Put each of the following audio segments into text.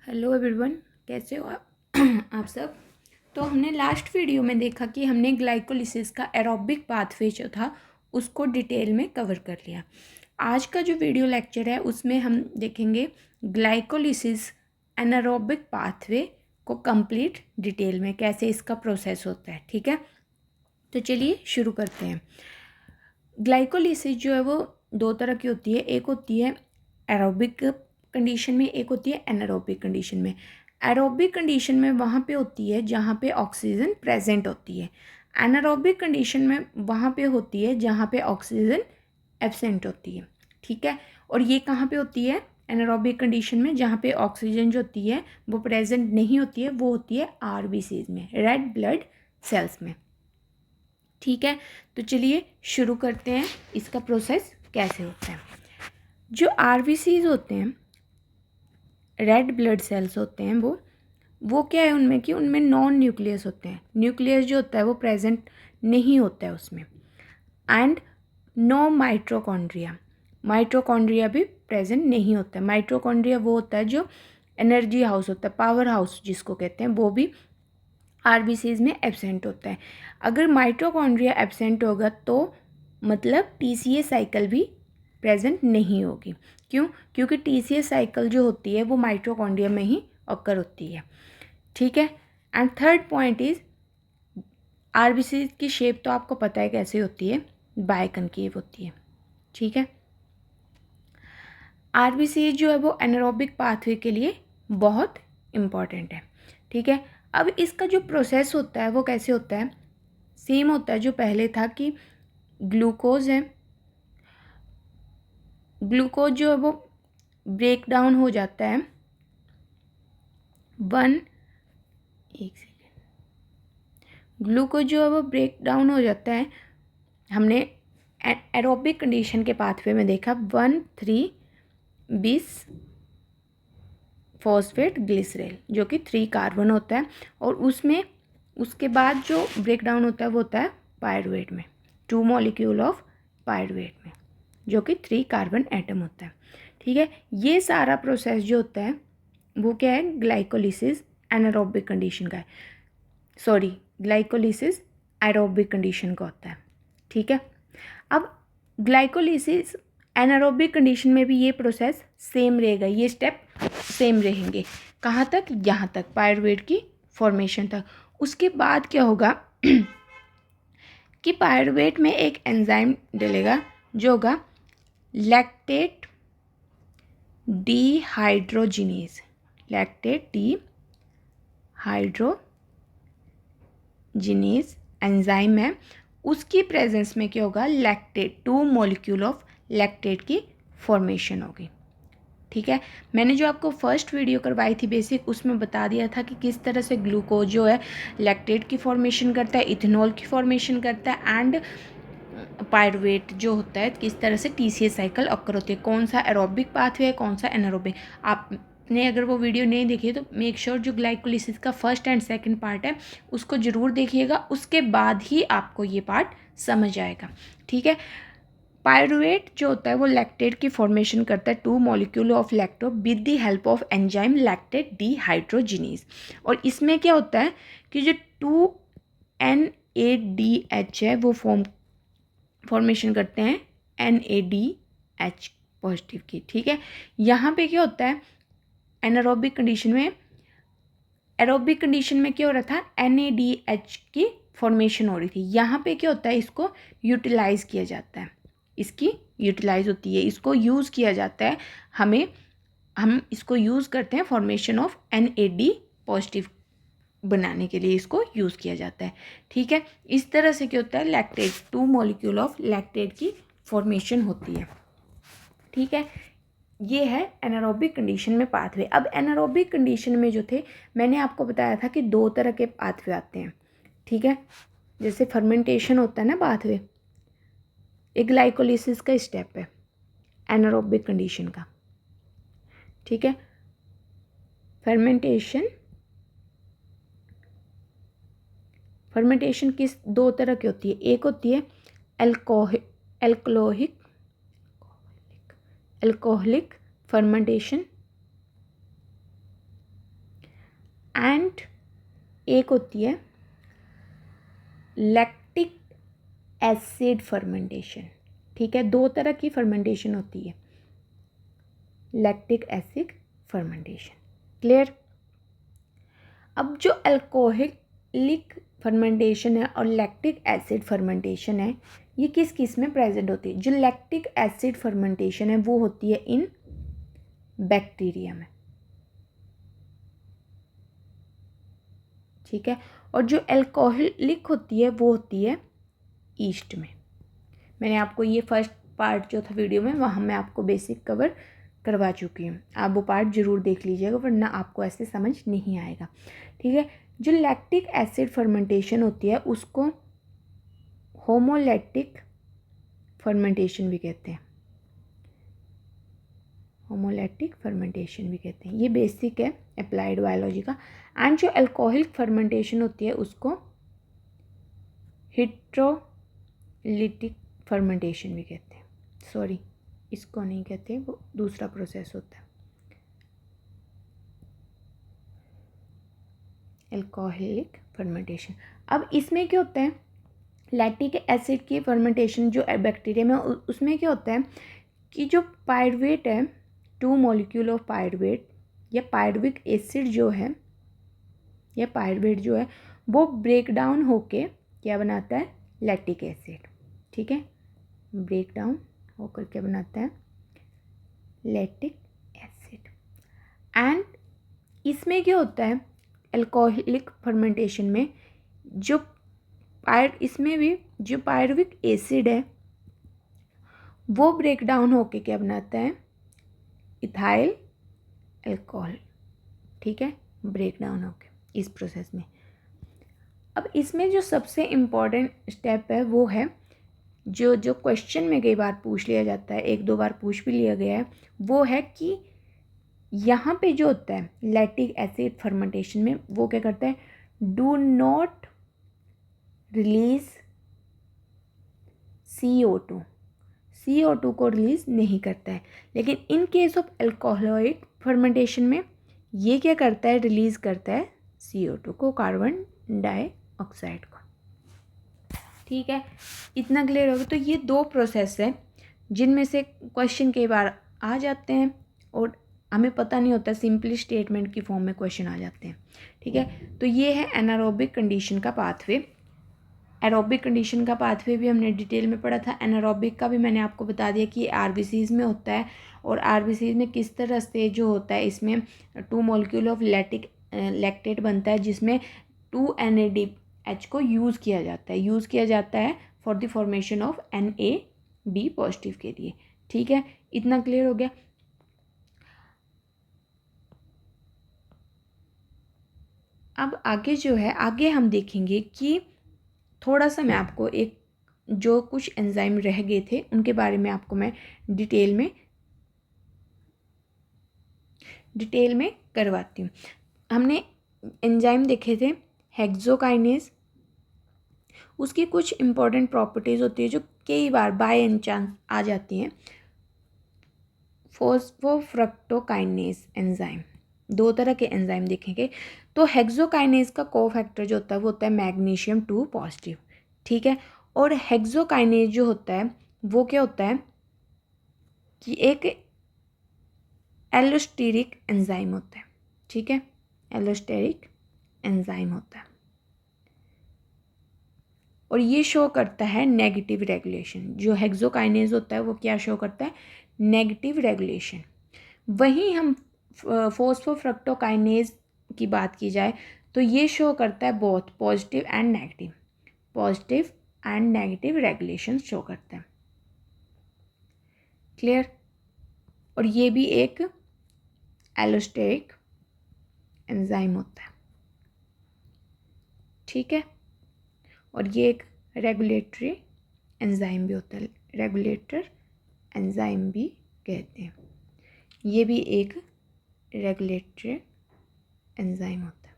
Hello everyone, कैसे हो आप आप सब। तो हमने लास्ट वीडियो में देखा कि हमने ग्लाइकोलिसिस का एरोबिक पाथवे जो था उसको डिटेल में कवर कर लिया। आज का जो वीडियो लेक्चर है उसमें हम देखेंगे ग्लाइकोलिसिस एनारोबिक पाथवे को कंप्लीट डिटेल में, कैसे इसका प्रोसेस होता है। ठीक है, तो चलिए शुरू करते हैं। ग्लाइकोलिसिस जो है वो दो तरह की होती है, एक होती है एरोबिक कंडीशन में, एक होती है एनारोबिक कंडीशन में। एरोबिक कंडीशन में वहाँ पे होती है जहाँ पे ऑक्सीजन प्रेजेंट होती है, एनारोबिक कंडीशन में वहाँ पे होती है जहाँ पे ऑक्सीजन एब्सेंट होती है। ठीक है, और ये कहाँ पे होती है? एनारोबिक कंडीशन में, जहाँ पे ऑक्सीजन जो होती है वो प्रेजेंट नहीं होती है, वो होती है आरबीसीज में, रेड ब्लड सेल्स में। ठीक है, तो चलिए शुरू करते हैं इसका प्रोसेस कैसे होता है। जो आरबीसीज होते हैं, रेड ब्लड सेल्स होते हैं, वो क्या है उनमें कि उनमें नॉन न्यूक्लियस होते हैं। न्यूक्लियस जो होता है वो प्रेजेंट नहीं होता है उसमें। एंड नो माइट्रोकॉन्ड्रिया, माइट्रोकॉन्ड्रिया भी प्रेजेंट नहीं होता है। माइट्रोकॉन्ड्रिया वो होता है जो एनर्जी हाउस होता है, पावर हाउस जिसको कहते हैं, वो भी आरबीसीज में एब्सेंट होता है। अगर माइटोकॉन्ड्रिया एब्सेंट होगा तो मतलब टीसीए साइकिल भी प्रेजेंट नहीं होगी। क्यों? क्योंकि टीसीए साइकिल जो होती है वो माइटोकॉन्ड्रिया में ही ऑकर होती है। ठीक है, and third point is RBCs की शेप तो आपको पता है कैसे होती है, बायकनकेव होती है। ठीक है, आरबीसीज जो है वो एनारोबिक पाथवे के लिए बहुत इम्पॉर्टेंट है। ठीक है, अब इसका जो प्रोसेस होता है वो कैसे होता है? सेम होता है जो पहले था कि ग्लूकोज है, ग्लूकोज जो है वो ब्रेक डाउन हो जाता है एक सेकेंड, ग्लूकोज जो है वो ब्रेक डाउन हो जाता है। हमने एरोबिक कंडीशन के पाथवे में देखा 1,3-bis फॉस्फेट ग्लिसरेल जो कि 3 कार्बन होता है, और उसमें उसके बाद जो ब्रेक डाउन होता है वो होता है पायरुवेट में, 2 मॉलिक्यूल ऑफ पायरुवेट में, जो कि 3 कार्बन एटम होता है। ठीक है, ये सारा प्रोसेस जो होता है वो क्या है? ग्लाइकोलिसिस एनारोबिक कंडीशन का है, सॉरी ग्लाइकोलिसिस एरोबिक कंडीशन का होता है। ठीक है, अब ग्लाइकोलिसिस एनारोबिक कंडीशन में भी ये प्रोसेस सेम रहेगा, ये स्टेप सेम रहेंगे। कहाँ तक? यहाँ तक, पायरुवेट की फॉर्मेशन तक। उसके बाद क्या होगा कि पायरुवेट में एक एंजाइम डलेगा जो होगा lactate dehydrogenase, lactate dehydrogenase enzyme है। उसकी प्रेजेंस में क्या होगा? लैक्टेट, 2 मॉलिक्यूल ऑफ लैक्टेट की फॉर्मेशन होगी। ठीक है, मैंने जो आपको फर्स्ट वीडियो करवाई थी बेसिक, उसमें बता दिया था कि किस तरह से ग्लूकोज जो है लैक्टेट की फॉर्मेशन करता है, इथेनॉल की फॉर्मेशन करता है, एंड पायरुवेट जो होता है किस तरह से टीसीए साइकिल ऑकर होती है, कौन सा एरोबिक पाथवे है, कौन सा एनारोबिक। आपने अगर वो वीडियो नहीं देखी तो मेक श्योर जो ग्लाइकोलिसिस का फर्स्ट एंड सेकंड पार्ट है उसको ज़रूर देखिएगा, उसके बाद ही आपको ये पार्ट समझ आएगा। ठीक है, पायरुवेट जो होता है वो लैक्टेट की फॉर्मेशन करता है, 2 molecule of lacto with the help of enzyme lactate dehydrogenase. और इसमें क्या होता है कि जो 2NADH है वो फॉर्मेशन करते हैं NADH पॉजिटिव की। ठीक है, यहाँ पे क्या होता है एनारोबिक कंडीशन में, एरोबिक कंडीशन में क्या हो रहा था? NADH की फॉर्मेशन हो रही थी। यहाँ पे क्या होता है? इसको यूटिलाइज किया जाता है, इसकी यूटिलाइज होती है, इसको यूज़ किया जाता है। हम इसको यूज़ करते हैं फॉर्मेशन ऑफ NAD पॉजिटिव बनाने के लिए, इसको यूज़ किया जाता है। ठीक है, इस तरह से क्या होता है? लैक्टेट, 2 मॉलिक्यूल ऑफ लैक्टेट की फॉर्मेशन होती है। ठीक है, ये है एनारोबिक कंडीशन में पाथवे। अब एनारोबिक कंडीशन में जो थे, मैंने आपको बताया था कि 2 तरह के पाथवे आते हैं। ठीक है, जैसे फर्मेंटेशन होता है ना पाथवे, एक ग्लाइकोलिसिस का स्टेप है एनारोबिक कंडीशन का। ठीक है, फर्मेंटेशन किस 2 तरह की होती है? एक होती है एल्कोहलिक फर्मेंटेशन, एंड एक होती है लैक्टिक एसिड फर्मेंटेशन। ठीक है, दो तरह की फर्मेंटेशन होती है, लैक्टिक एसिड फर्मेंटेशन। क्लियर। अब जो अल्कोहलिक फर्मेंटेशन है और लैक्टिक एसिड फर्मेंटेशन है, ये किस किस में प्रेजेंट होती है? जो लैक्टिक एसिड फर्मेंटेशन है वो होती है इन बैक्टीरिया में। ठीक है, और जो अल्कोहलिक होती है वो होती है ईस्ट में। मैंने आपको ये फर्स्ट पार्ट जो था वीडियो में, वहाँ मैं आपको बेसिक कवर करवा चुकी हूँ, आप वो पार्ट ज़रूर देख लीजिएगा वरना आपको ऐसे समझ नहीं आएगा। ठीक है, जो लैक्टिक एसिड फर्मेंटेशन होती है उसको होमोलैक्टिक फर्मेंटेशन भी कहते हैं, होमोलैक्टिक फर्मेंटेशन भी कहते हैं। ये बेसिक है अप्लाइड बायोलॉजी का। एंड जो अल्कोहलिक फर्मेंटेशन होती है उसको हिट्रोलिटिक फर्मेंटेशन भी कहते हैं। सॉरी, इसको नहीं कहते, वो दूसरा प्रोसेस होता है अल्कोहलिक फर्मेंटेशन। अब इसमें क्या होता है, लैक्टिक एसिड की फर्मेंटेशन जो बैक्टीरिया में, उसमें क्या होता है कि जो पायरुवेट है, 2 मॉलिक्यूल ऑफ पायरुवेट या पायरुविक एसिड जो है या पायरुवेट जो है वो ब्रेक डाउन होके क्या बनाता है, लैक्टिक एसिड। ठीक है, ब्रेक डाउन होकर क्या बनाता है, लैक्टिक एसिड। एंड इसमें क्या होता है अल्कोहलिक फर्मेंटेशन में, जो इसमें भी जो पायरुविक एसिड है वो ब्रेक डाउन होके क्या बनाता है, इथाइल अल्कोहल। ठीक है, ब्रेक डाउन होके इस प्रोसेस में। अब इसमें जो सबसे इम्पॉर्टेंट स्टेप है वो है जो क्वेश्चन में कई बार पूछ लिया जाता है, 1-2 बार पूछ भी लिया गया है, वो है कि यहाँ पे जो होता है लैक्टिक एसिड फर्मेंटेशन में वो क्या करता है, do not release CO2, CO2 को रिलीज नहीं करता है। लेकिन in case of alcoholic fermentation में ये क्या करता है, रिलीज करता है CO2 को, कार्बन डाइऑक्साइड को। ठीक है, इतना क्लियर होगा। तो ये 2 प्रोसेस है जिनमें से क्वेश्चन कई बार आ जाते हैं और हमें पता नहीं होता, सिंपली स्टेटमेंट की फॉर्म में क्वेश्चन आ जाते हैं। ठीक है, तो ये है एनारोबिक कंडीशन का पाथवे। एरोबिक कंडीशन का पाथवे भी हमने डिटेल में पढ़ा था। एनारोबिक का भी मैंने आपको बता दिया कि आरबीसीज में होता है, और आरबीसीज में किस तरह से जो होता है, इसमें 2 मॉलिक्यूल ऑफ लैक्टेट बनता है जिसमें 2 NADH को यूज़ किया जाता है for the formation of NAD positive के लिए। ठीक है, इतना क्लियर हो गया। अब आगे जो है, आगे हम देखेंगे कि थोड़ा सा मैं आपको एक जो कुछ एंजाइम रह गए थे उनके बारे में आपको मैं डिटेल में करवाती हूँ। हमने एंजाइम देखे थे हेक्सोकाइनेज, उसकी कुछ इंपॉर्टेंट प्रॉपर्टीज़ होती है जो कई बार बाय एनी चांस आ जाती हैं। फॉस्फोफ्रक्टोकाइनेज एंजाइम, 2 तरह के एंजाइम देखेंगे। तो हेक्सोकाइनेज का कोफैक्टर जो होता है वो होता है मैग्नीशियम 2 पॉजिटिव। ठीक है, और हेक्सोकाइनेज जो होता है वो क्या होता है कि एक एलोस्टेरिक एंजाइम होता है। ठीक है, एलोस्टेरिक एंजाइम होता है और ये शो करता है नेगेटिव रेगुलेशन। जो हेक्सोकाइनेज होता है वो क्या शो करता है, नेगेटिव रेगुलेशन। वहीं हम फॉस्फोफ्रक्टोकाइनेज की बात की जाए तो ये शो करता है both positive and negative regulation show करता है। क्लियर, और ये भी एक एलोस्टेरिक एंजाइम होता है। ठीक है, और ये एक रेगुलेटरी एंजाइम भी होता है, रेगुलेटर एंजाइम भी कहते हैं। ये भी एक रेगुलेटरी एंजाइम होता है।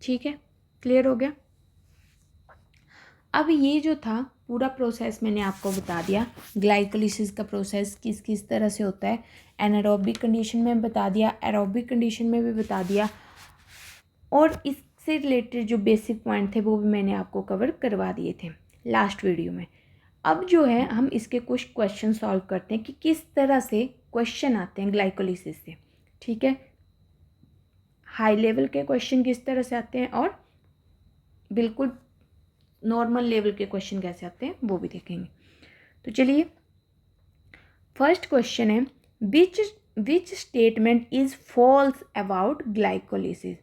ठीक है, क्लियर हो गया। अब ये जो था पूरा प्रोसेस मैंने आपको बता दिया, ग्लाइकोलिसिस का प्रोसेस किस किस तरह से होता है, एनारोबिक कंडीशन में बता दिया, एरोबिक कंडीशन में भी बता दिया, और इससे रिलेटेड जो बेसिक पॉइंट थे वो भी मैंने आपको कवर करवा दिए थे लास्ट वीडियो में। अब जो है हम इसके कुछ क्वेश्चन सॉल्व करते हैं कि किस तरह से क्वेश्चन आते हैं ग्लाइकोलिसिस से। ठीक है, हाई लेवल के क्वेश्चन किस तरह से आते हैं और बिल्कुल नॉर्मल लेवल के क्वेश्चन कैसे आते हैं वो भी देखेंगे। तो चलिए, फर्स्ट क्वेश्चन है, which statement is false about glycolysis.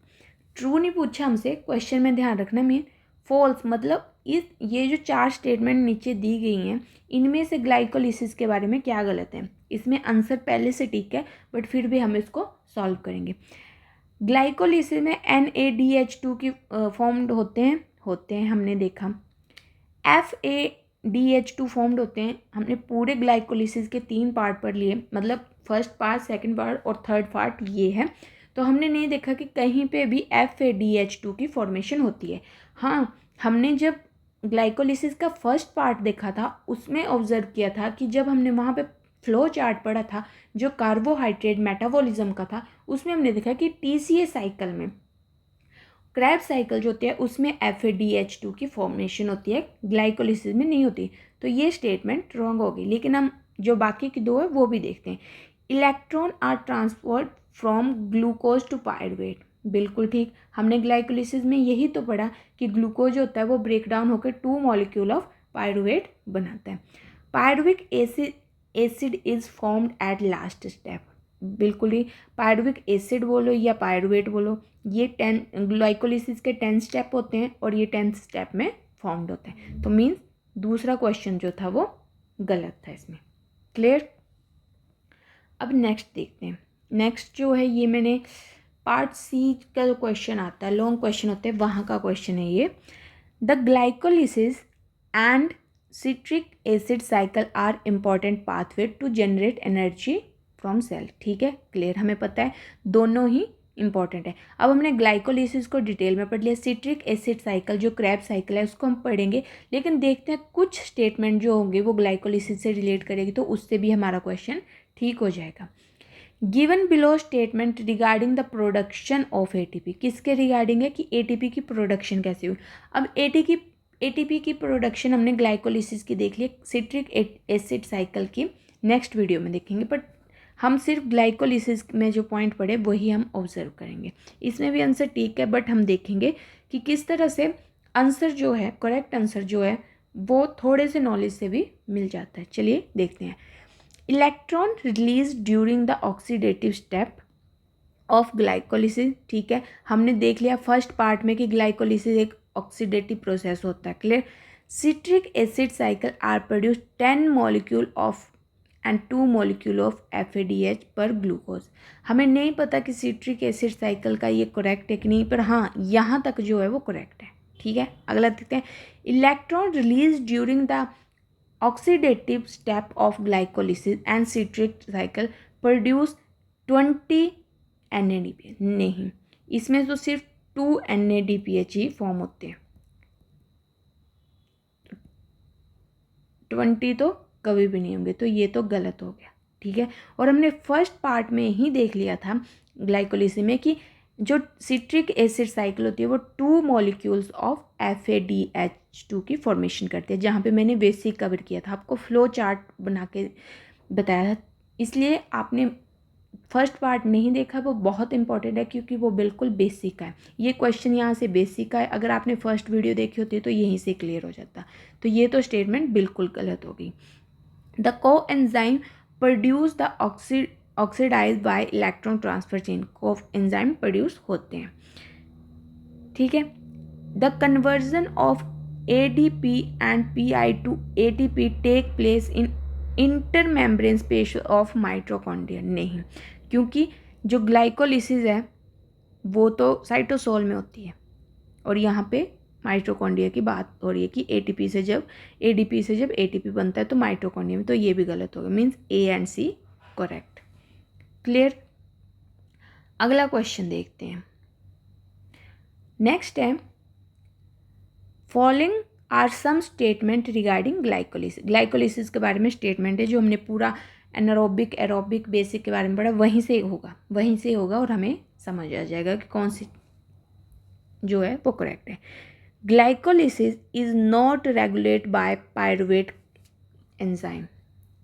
True नहीं पूछा हमसे, क्वेश्चन में ध्यान रखना मेन, फॉल्स मतलब ये जो 4 स्टेटमेंट नीचे दी गई हैं इनमें से ग्लाइकोलिसिस के बारे में क्या गलत है। इसमें आंसर पहले से ठीक है बट फिर भी हम इसको सॉल्व करेंगे। ग्लाइकोलिसिस में NADH2 की फॉर्म्ड होते हैं हमने देखा। FADH2 फॉर्म्ड होते हैं, हमने पूरे ग्लाइकोलिसिस के 3 पार्ट पढ़ लिए, मतलब फर्स्ट पार्ट, सेकंड पार्ट और थर्ड पार्ट ये है। तो हमने नहीं देखा कि कहीं पे भी FADH2 की फॉर्मेशन होती है। हाँ, हमने जब ग्लाइकोलिसिस का फर्स्ट पार्ट देखा था उसमें ऑब्जर्व किया था कि जब हमने वहाँ पे फ्लो चार्ट पढ़ा था जो कार्बोहाइड्रेट मेटाबॉलिज्म का था, उसमें हमने देखा कि TCA साइकिल में, क्रैब साइकिल जो होती है उसमें FADH2 की फॉर्मेशन होती है, ग्लाइकोलिसिस में नहीं होती। तो ये स्टेटमेंट रॉन्ग होगी। लेकिन हम जो बाकी की 2 है वो भी देखते हैं। Electron are transferred from glucose to pyruvate, बिल्कुल ठीक। हमने ग्लाइकोलिसिस में यही तो पढ़ा कि ग्लूकोज होता है वो ब्रेक डाउन होकर 2 मॉलिक्यूल ऑफ पायरुवेट बनाता है। Pyruvic acid is formed at last step, बिल्कुल ही। पायरुविक एसिड बोलो या पायरुवेट बोलो, ये 10 ग्लाइकोलिसिस के 10 स्टेप होते हैं और ये 10th स्टेप में फॉर्म्ड होते हैं। तो मीन्स दूसरा क्वेश्चन जो था वो गलत था इसमें। क्लियर। अब नेक्स्ट देखते हैं। नेक्स्ट जो है ये मैंने पार्ट C का जो क्वेश्चन आता है, लॉन्ग क्वेश्चन होते हैं, वहाँ का क्वेश्चन है ये। The glycolysis and citric acid cycle are important pathway to generate energy from cell. ठीक है, क्लियर, हमें पता है दोनों ही इंपॉर्टेंट है। अब हमने ग्लाइकोलिसिस को डिटेल में पढ़ लिया, सिट्रिक एसिड साइकिल जो क्रैब साइकिल है उसको हम पढ़ेंगे, लेकिन देखते हैं कुछ स्टेटमेंट जो होंगे वो ग्लाइकोलिसिस से रिलेट करेगी तो उससे भी हमारा क्वेश्चन ठीक हो जाएगा। Given below statement regarding the production of ATP, किसके रिगार्डिंग है कि ATP की प्रोडक्शन कैसे हुई। अब ATP की प्रोडक्शन हमने ग्लाइकोलिसिस की देख ली, सिट्रिक एसिड साइकिल की नेक्स्ट वीडियो में देखेंगे, बट हम सिर्फ ग्लाइकोलिसिस में जो पॉइंट पढ़े वही हम ऑब्जर्व करेंगे। इसमें भी आंसर ठीक है बट हम देखेंगे कि किस तरह से आंसर जो है, करेक्ट आंसर जो है वो थोड़े से नॉलेज से भी मिल जाता है। चलिए देखते हैं। Electron release during the oxidative step of glycolysis, ठीक है, हमने देख लिया फर्स्ट पार्ट में कि ग्लाइकोलिसिस एक ऑक्सीडेटिव प्रोसेस होता है। Clear. Citric acid cycle are produce 10 molecule of and 2 molecule of FADH पर ग्लूकोज। हमें नहीं पता कि सिट्रिक एसिड साइकिल का ये करेक्ट है कि नहीं, पर हाँ यहाँ तक जो है वो करेक्ट है। ठीक है, अगला देखते हैं। Electron release during the oxidative step of glycolysis and citric cycle produce 20 NADPH। नहीं, इसमें तो सिर्फ 2 NADPH ही फॉर्म होते हैं, 20 तो कभी भी नहीं होंगे, तो ये तो गलत हो गया। ठीक है, और हमने फर्स्ट पार्ट में ही देख लिया था ग्लाइकोलिसिस में कि जो सिट्रिक एसिड साइकिल होती है वो 2 मॉलिक्यूल्स ऑफ FADH2 की फॉर्मेशन करती है, जहाँ पे मैंने बेसिक कवर किया था, आपको फ्लो चार्ट बना के बताया था। इसलिए आपने फर्स्ट पार्ट नहीं देखा, वो बहुत इंपॉर्टेंट है क्योंकि वो बिल्कुल बेसिक है। ये क्वेश्चन यहाँ से बेसिक है, अगर आपने फर्स्ट वीडियो देखी होती तो यहीं से क्लियर हो जाता। तो ये तो स्टेटमेंट बिल्कुल गलत होगी। The coenzyme produce the oxidise by electron transfer chain, coenzyme produce होते हैं। ठीक है। The conversion of ADP and PI to ATP take place in intermembrane space of mitochondria. नहीं, क्योंकि जो ग्लाइकोलिसिस है वो तो साइटोसोल में होती है और यहाँ पे माइटोकॉन्ड्रिया की बात हो रही है कि ADP से जब ATP बनता है तो माइटोकॉन्ड्रिया में, तो ये भी गलत होगा। Means A and C correct. Clear. अगला क्वेश्चन देखते हैं। नेक्स्ट है, following are some statement regarding glycolysis. Glycolysis के बारे में स्टेटमेंट है जो हमने पूरा एनारोबिक एरोबिक बेसिक के बारे में पढ़ा, वहीं से होगा और हमें समझ आ जाएगा कि कौन सी जो है वो करेक्ट है। Glycolysis is not regulate by pyruvate enzyme.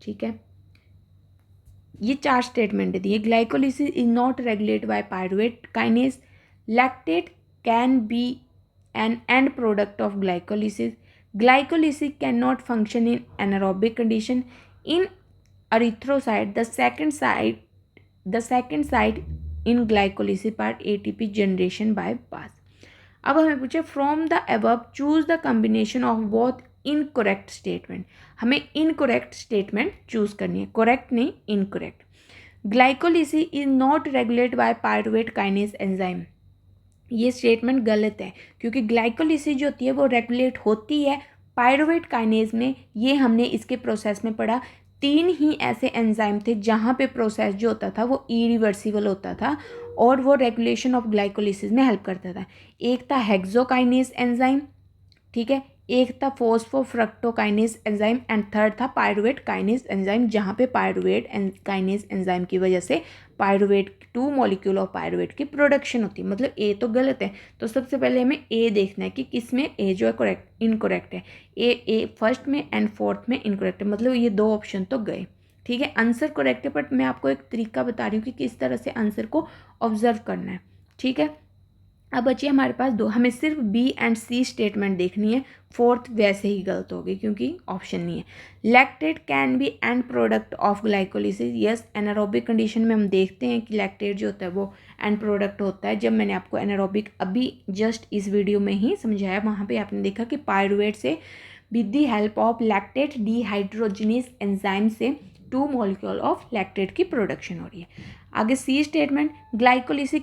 ठीक है, ये 4 स्टेटमेंट दिए। Glycolysis is not regulate by pyruvate kinase. Lactate can be an end product of glycolysis. Glycolysis cannot function in anaerobic condition. In erythrocyte, the second site in glycolysis part ATP generation by base. अब हमें पूछे from the above choose the combination of both incorrect statement. हमें incorrect statement choose करनी है, correct नहीं incorrect. Glycolysis is not regulate by pyruvate kinase enzyme. ये statement गलत है क्योंकि ग्लाइकोलिसिस जो होती है वो रेगुलेट होती है पायरुवेट काइनेज में। ये हमने इसके प्रोसेस में पढ़ा। 3 ही ऐसे एंजाइम थे जहाँ पे प्रोसेस जो होता था वो इरिवर्सिबल होता था और वो रेगुलेशन ऑफ ग्लाइकोलिसिस में हेल्प करता था। एक था हेक्सोकाइनेज एंजाइम, ठीक है, एक था फोस्फोफ्रक्टोकाइनेज एंजाइम एंड थर्ड था पायरुवेट काइनेज एंजाइम, जहाँ पे पायरुवेट काइनेज एंजाइम की वजह से पायरुवेट 2 मॉलिक्यूल ऑफ पायरुवेट की प्रोडक्शन होती है। मतलब ए तो गलत है, तो सबसे पहले हमें ए देखना है कि किस में ए जो है करेक्ट इनकरेक्ट है। ए फर्स्ट में एंड फोर्थ में इनकरेक्ट है, मतलब ये 2 ऑप्शन तो गए। ठीक है, आंसर करेक्ट है, बट मैं आपको एक तरीका बता रही हूँ कि किस तरह से आंसर को ऑब्जर्व करना है। ठीक है, अब बची हमारे पास 2, हमें सिर्फ बी एंड सी स्टेटमेंट देखनी है। फोर्थ वैसे ही गलत होगी क्योंकि ऑप्शन नहीं है। Lactate can B and product of glycolysis. Yes, anaerobic condition में हम देखते हैं कि लैक्टेट जो होता है वो एंड प्रोडक्ट होता है। जब मैंने आपको एनारोबिक अभी जस्ट इस वीडियो में ही समझाया, वहाँ पे आपने देखा कि पायरुवेट से with the help of lactate dehydrogenase enzyme से 2 मॉलिक्यूल ऑफ लैक्टेट की प्रोडक्शन हो रही है। आगे C statement, glycolysis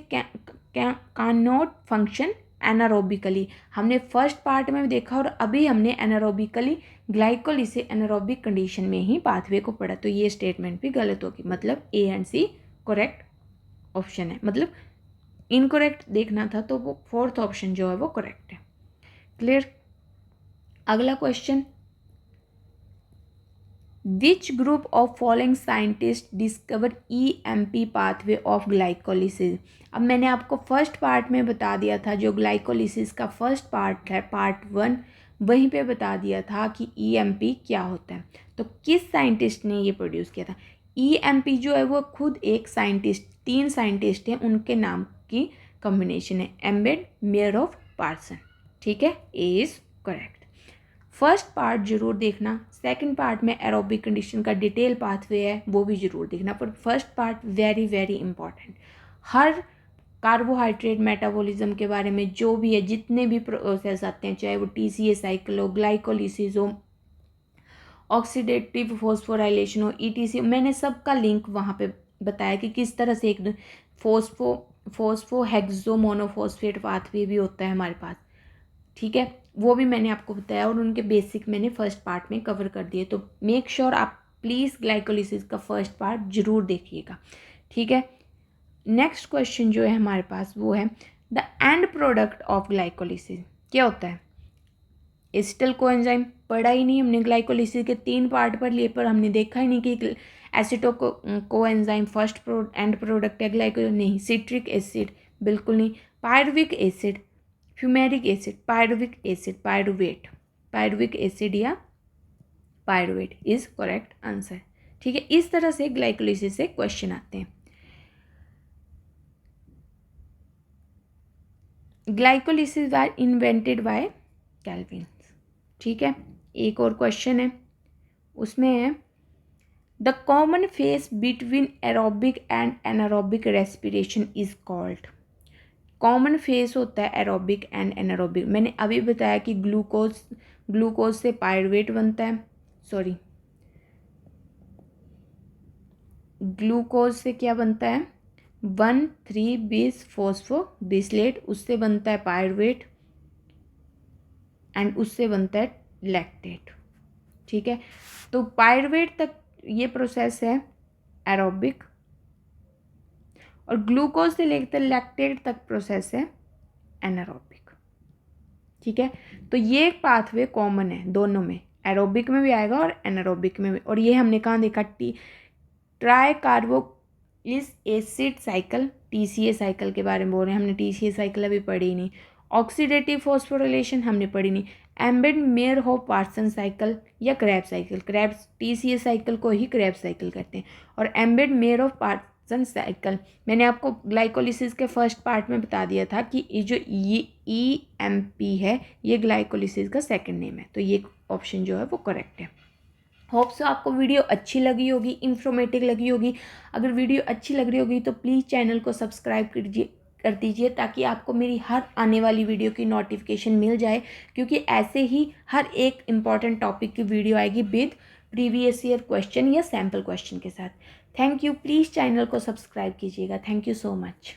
can not function anaerobically. हमने फर्स्ट पार्ट में भी देखा और अभी हमने एनारोबिकली ग्लाइकोलिसिस एनारोबिक कंडीशन में ही पाथवे को पढ़ा, तो ये स्टेटमेंट भी गलत होगी। मतलब A and C correct option है, मतलब इनकरेक्ट देखना था तो वो फोर्थ ऑप्शन जो है वो करेक्ट है। क्लियर। अगला question, Which group of following scientists discovered EMP pathway of glycolysis? अब मैंने आपको फर्स्ट पार्ट में बता दिया था, जो ग्लाइकोलिसिस का फर्स्ट पार्ट है पार्ट 1, वहीं पे बता दिया था कि EMP क्या होता है। तो किस साइंटिस्ट ने ये प्रोड्यूस किया था? EMP जो है वो खुद एक साइंटिस्ट, 3 साइंटिस्ट हैं, उनके नाम की कॉम्बिनेशन है, एम्बेड, मेयरऑफ, पार्सन। ठीक है, A is correct. First part जरूर देखना, सेकंड पार्ट में एरोबिक कंडीशन का डिटेल पाथवे है वो भी जरूर देखना, पर first part very very important. हर कार्बोहाइड्रेट मेटाबॉलिज्म के बारे में जो भी है, जितने भी प्रोसेस आते हैं, चाहे वो TCA साइकिल हो, ग्लाइकोलिसिस हो, ऑक्सीडेटिव फॉस्फोराइलेशन हो, ETC, मैंने सबका लिंक वहाँ पे बताया कि किस तरह से एक फोस्फोहेक्सोमोनोफॉस्फेट पाथवे भी होता है हमारे पास। ठीक है, वो भी मैंने आपको बताया और उनके बेसिक मैंने फर्स्ट पार्ट में कवर कर दिए। तो मेक श्योर आप प्लीज़ ग्लाइकोलिसिस का फर्स्ट पार्ट जरूर देखिएगा। ठीक है, नेक्स्ट क्वेश्चन जो है हमारे पास वो है, the end product of glycolysis क्या होता है? एसिटल कोएंजाइम पढ़ा ही नहीं हमने, ग्लाइकोलिसिस के 3 पार्ट पर लिए, पर हमने देखा ही नहीं कि एसिटो कोएंजाइम फर्स्ट एंड प्रोडक्ट है ग्लाइको, नहीं। सिट्रिक एसिड बिल्कुल नहीं। Pyruvic acid, fumaric acid, pyruvic acid, pyruvic acid या पायरुवेट इज करेक्ट आंसर। ठीक है, इस तरह से ग्लाइकोलिसिस से क्वेश्चन आते हैं। Glycolysis are invented by Calvin. ठीक है, एक और क्वेश्चन है, उसमें है the common phase between aerobic and anaerobic respiration is called. Common phase होता है एरोबिक एंड एनारोबिक। मैंने अभी बताया कि ग्लूकोज से पायरुवेट बनता है, सॉरी, ग्लूकोज से क्या बनता है, 1,3-bis फॉस्फोबिस्लेट, उससे बनता है पायरुवेट एंड उससे बनता है लैक्टेट। ठीक है, तो पायरुवेट तक ये प्रोसेस है एरोबिक और ग्लूकोज से लेकर लैक्टेट तक प्रोसेस है एनारोबिक। ठीक है। तो ये एक पाथवे कॉमन है दोनों में, एरोबिक में भी आएगा और एनारोबिक में भी। और ये हमने कहाँ देखा, try carboxylic acid cycle, TCA cycle के बारे में बोल रहे हैं, हमने TCA साइकिल अभी पढ़ी नहीं। ऑक्सीडेटिव फॉस्फोरिलेशन हमने पढ़ी नहीं। Embden Meyerhof Parnas cycle या Krebs cycle, Krebs TCA cycle को ही क्रैब साइकिल कहते हैं। और Embden Meyerhof Parnas cycle मैंने आपको ग्लाइकोलिसिस के फर्स्ट पार्ट में बता दिया था कि ये जो EMP है ये ग्लाइकोलिसिस का सेकंड नेम है। तो ये ऑप्शन जो है वो करेक्ट है। होप सो आपको वीडियो अच्छी लगी होगी, इंफॉर्मेटिव लगी होगी। अगर वीडियो अच्छी लग रही होगी तो प्लीज़ चैनल को सब्सक्राइब कर दीजिए ताकि आपको मेरी हर आने वाली वीडियो की नोटिफिकेशन मिल जाए, क्योंकि ऐसे ही हर एक इम्पॉर्टेंट टॉपिक की वीडियो आएगी विद प्रीवियस ईयर क्वेश्चन या सैम्पल क्वेश्चन के साथ। थैंक यू, प्लीज़ चैनल को सब्सक्राइब कीजिएगा। Thank you so much.